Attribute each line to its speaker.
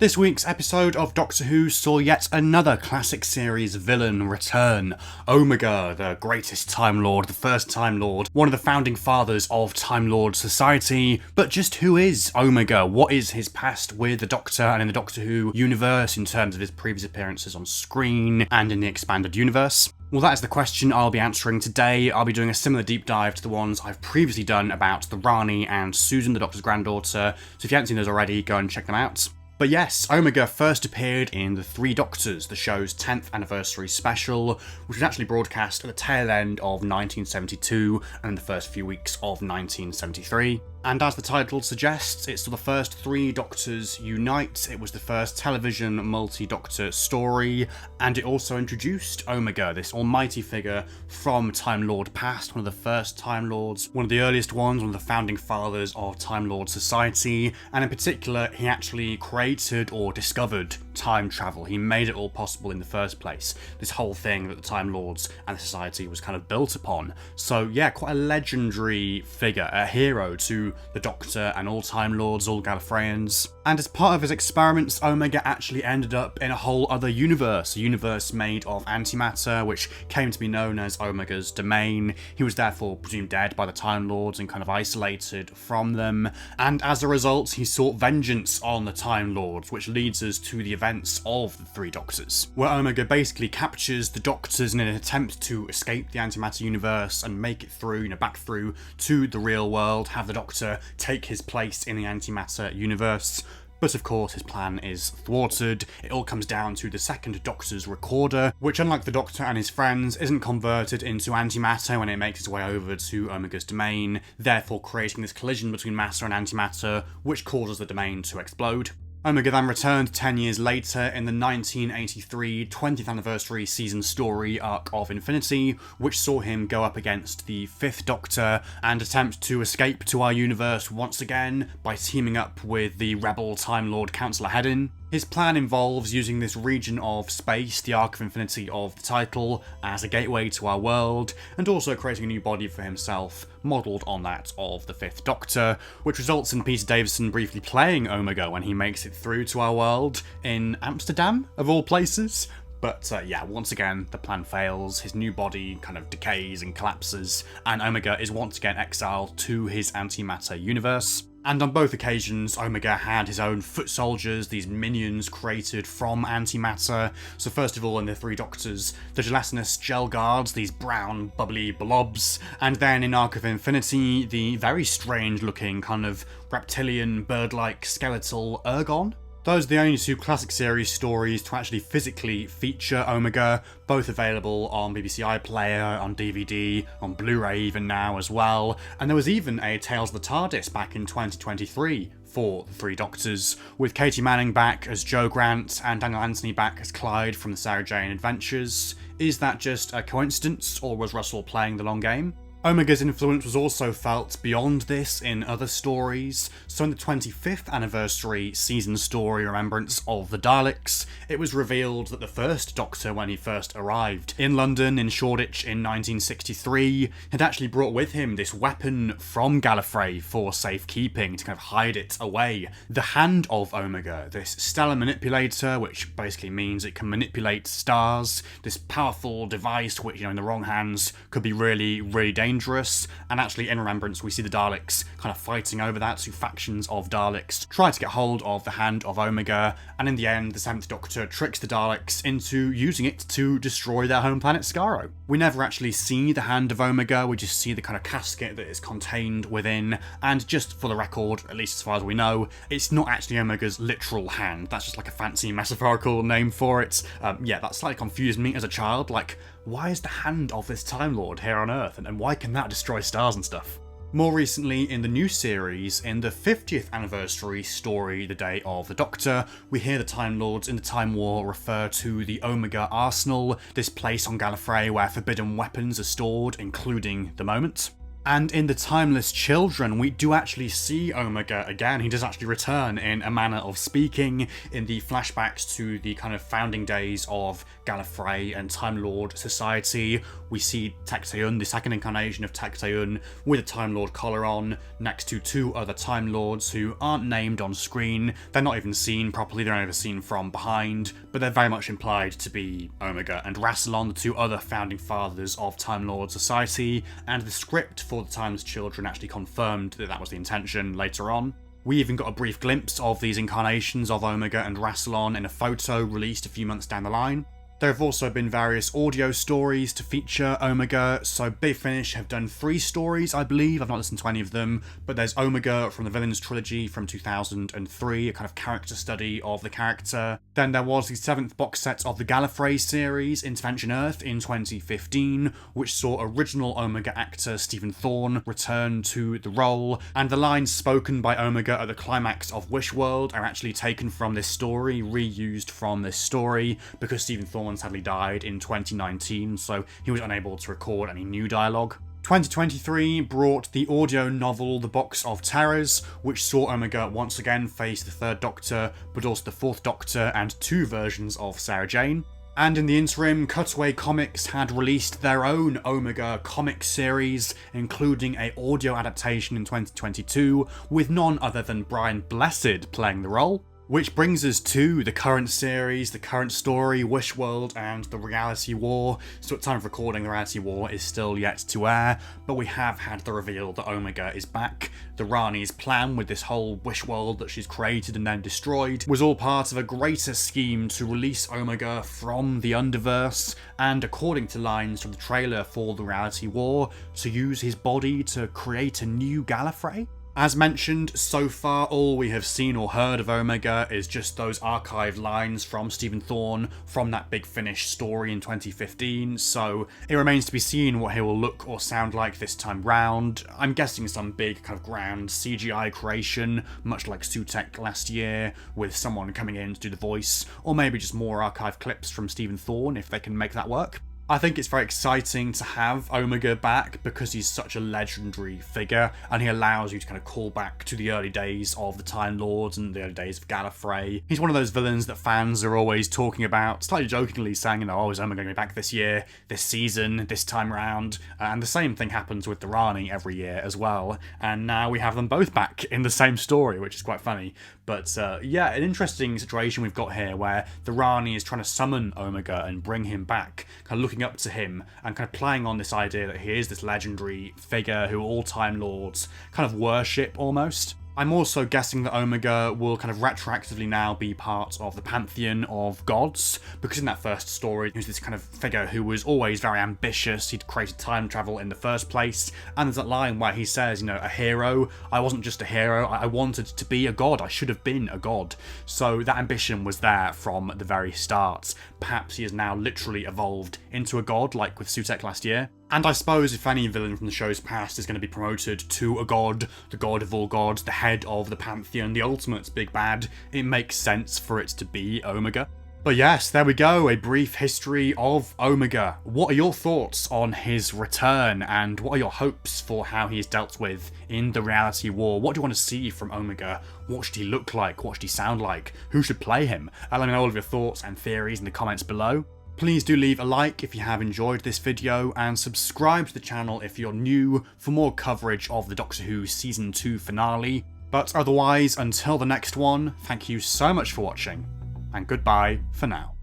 Speaker 1: This week's episode of Doctor Who saw yet another classic series villain return. Omega, the greatest Time Lord, the first Time Lord, one of the founding fathers of Time Lord society. But just who is Omega? What is his past with the Doctor and in the Doctor Who universe in terms of his previous appearances on screen and in the expanded universe? Well, that is the question I'll be answering today. I'll be doing a similar deep dive to the ones I've previously done about the Rani and Susan, the Doctor's granddaughter, so if you haven't seen those already, go and check them out. But yes, Omega first appeared in The Three Doctors, the show's 10th anniversary special, which was actually broadcast at the tail end of 1972 and in the first few weeks of 1973. And as the title suggests, it's the first three Doctors unite. It was the first television multi-Doctor story, and it also introduced Omega, this almighty figure from Time Lord past, one of the first Time Lords, one of the earliest ones, one of the founding fathers of Time Lord society, and in particular, he actually created or discovered time travel. He made it all possible in the first place. This whole thing that the Time Lords and the society was kind of built upon. So yeah, quite a legendary figure, a hero to the Doctor and all Time Lords, all Gallifreyans. And as part of his experiments, Omega actually ended up in a whole other universe, a universe made of antimatter, which came to be known as Omega's domain. He was therefore presumed dead by the Time Lords and kind of isolated from them. And as a result, he sought vengeance on the Time Lords, which leads us to the events of the Three Doctors, where Omega basically captures the Doctors in an attempt to escape the antimatter universe and make it through, back through to the real world, have the Doctor take his place in the antimatter universe. But of course his plan is thwarted. It all comes down to the second Doctor's recorder, which unlike the Doctor and his friends, isn't converted into antimatter when it makes its way over to Omega's domain, therefore creating this collision between matter and antimatter, which causes the domain to explode. Omega then returned 10 years later in the 1983 20th anniversary season story Ark of Infinity, which saw him go up against the Fifth Doctor and attempt to escape to our universe once again by teaming up with the rebel Time Lord Councillor Hedin. His plan involves using this region of space, the Ark of Infinity of the title, as a gateway to our world, and also creating a new body for himself, modelled on that of the Fifth Doctor, which results in Peter Davison briefly playing Omega when he makes it through to our world, in Amsterdam, of all places. But yeah, once again, the plan fails, his new body kind of decays and collapses, and Omega is once again exiled to his antimatter universe. And on both occasions, Omega had his own foot soldiers, these minions created from antimatter. So first of all, in the Three Doctors, the gelatinous gel guards, these brown, bubbly blobs. And then in Ark of Infinity, the very strange looking kind of reptilian, bird-like, skeletal Ergon. Those are the only two classic series stories to actually physically feature Omega, both available on BBC iPlayer, on DVD, on Blu-ray even now as well, and there was even a Tales of the TARDIS back in 2023 for the Three Doctors, with Katie Manning back as Jo Grant and Daniel Anthony back as Clyde from the Sarah Jane Adventures. Is that just a coincidence, or was Russell playing the long game? Omega's influence was also felt beyond this in other stories. So in the 25th anniversary season story Remembrance of the Daleks, it was revealed that the first Doctor, when he first arrived in London, in Shoreditch in 1963, had actually brought with him this weapon from Gallifrey for safekeeping, to kind of hide it away. The Hand of Omega, this stellar manipulator, which basically means it can manipulate stars, this powerful device which, in the wrong hands could be really, really dangerous. And actually in Remembrance we see the Daleks kind of fighting over that. Two factions of Daleks try to get hold of the Hand of Omega, and in the end the 7th Doctor tricks the Daleks into using it to destroy their home planet Skaro. We never actually see the Hand of Omega, we just see the kind of casket that is contained within, and just for the record, at least as far as we know, it's not actually Omega's literal hand. That's just like a fancy metaphorical name for it. Yeah, that slightly confused me as a child, like, why is the hand of this Time Lord here on Earth, and why can that destroy stars and stuff? More recently, in the new series, in the 50th anniversary story, The Day of the Doctor, we hear the Time Lords in the Time War refer to the Omega Arsenal, this place on Gallifrey where forbidden weapons are stored, including the Moment. And in the Timeless Children, we do actually see Omega again. He does actually return in a manner of speaking in the flashbacks to the kind of founding days of Gallifrey and Time Lord society. We see Tecteun, the second incarnation of Tecteun, with a Time Lord collar on, next to two other Time Lords who aren't named on screen. They're not even seen properly, they're only seen from behind, but they're very much implied to be Omega and Rassilon, the two other founding fathers of Time Lord society, and the script for the Timeless Children actually confirmed that that was the intention later on. We even got a brief glimpse of these incarnations of Omega and Rassilon in a photo released a few months down the line. There have also been various audio stories to feature Omega, so Big Finish have done 3 stories, I believe. I've not listened to any of them, but there's Omega from the Villains trilogy from 2003, a kind of character study of the character. Then there was the 7th box set of the Gallifrey series, Intervention Earth, in 2015, which saw original Omega actor Stephen Thorne return to the role, and the lines spoken by Omega at the climax of Wishworld are actually taken from this story, reused from this story, because Stephen Thorne sadly died in 2019, so he was unable to record any new dialogue. 2023 brought the audio novel The Box of Terrors, which saw Omega once again face the 3rd Doctor, but also the 4th Doctor and 2 versions of Sarah Jane. And in the interim, Cutaway Comics had released their own Omega comic series, including an audio adaptation in 2022, with none other than Brian Blessed playing the role. Which brings us to the current series, the current story, Wishworld and the Reality War. So at time of recording, the Reality War is still yet to air, but we have had the reveal that Omega is back. The Rani's plan with this whole Wishworld that she's created and then destroyed was all part of a greater scheme to release Omega from the Underverse, and according to lines from the trailer for the Reality War, to use his body to create a new Gallifrey. As mentioned, so far all we have seen or heard of Omega is just those archived lines from Stephen Thorne from that Big Finish story in 2015, so it remains to be seen what he will look or sound like this time round. I'm guessing some big kind of grand CGI creation, much like Sutek last year, with someone coming in to do the voice, or maybe just more archived clips from Stephen Thorne if they can make that work. I think it's very exciting to have Omega back because he's such a legendary figure, and he allows you to kind of call back to the early days of the Time Lords and the early days of Gallifrey. He's one of those villains that fans are always talking about, slightly jokingly saying, oh, is Omega going to be back this year, this season, this time round? And the same thing happens with the Rani every year as well, and now we have them both back in the same story, which is quite funny. But yeah, an interesting situation we've got here where the Rani is trying to summon Omega and bring him back, kind of looking up to him and kind of playing on this idea that he is this legendary figure who all Time Lords kind of worship almost. I'm also guessing that Omega will kind of retroactively now be part of the pantheon of gods, because in that first story, he was this kind of figure who was always very ambitious. He'd created time travel in the first place, and there's that line where he says, a hero. I wasn't just a hero, I wanted to be a god. I should have been a god. So that ambition was there from the very start. Perhaps he has now literally evolved into a god, like with Sutek last year. And I suppose if any villain from the show's past is going to be promoted to a god, the god of all gods, the head of the pantheon, the ultimate big bad, it makes sense for it to be Omega. But yes, there we go, a brief history of Omega. What are your thoughts on his return, and what are your hopes for how he is dealt with in the Reality War? What do you want to see from Omega? What should he look like? What should he sound like? Who should play him? Let me know all of your thoughts and theories in the comments below. Please do leave a like if you have enjoyed this video, and subscribe to the channel if you're new for more coverage of the Doctor Who Season 2 finale. But otherwise, until the next one, thank you so much for watching, and goodbye for now.